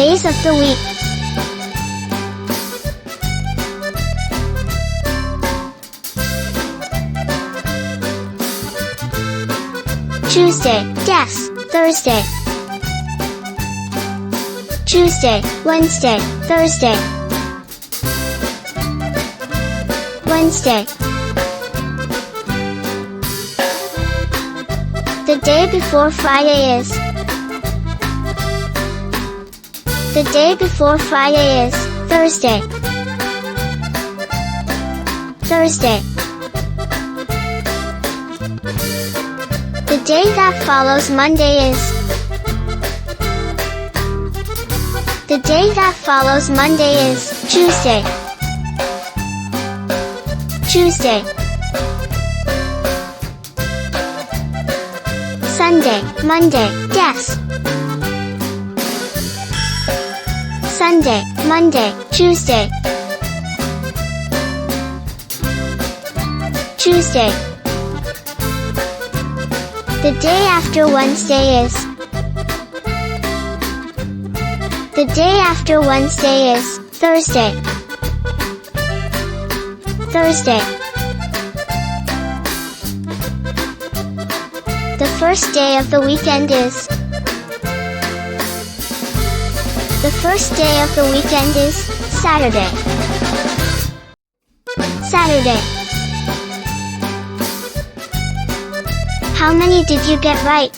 days of the week. Tuesday, yes, Thursday. Tuesday, Wednesday, Thursday. Wednesday. The day before Friday is. The day before Friday is Thursday. Thursday. The day that follows Monday is. The day that follows Monday is Tuesday. Tuesday. Sunday, Monday, yes. Sunday, Monday, Tuesday. Tuesday. The day after Wednesday is. The day after Wednesday is Thursday. Thursday. The first day of the weekend is. The first day of the weekend is Saturday. Saturday. How many did you get right?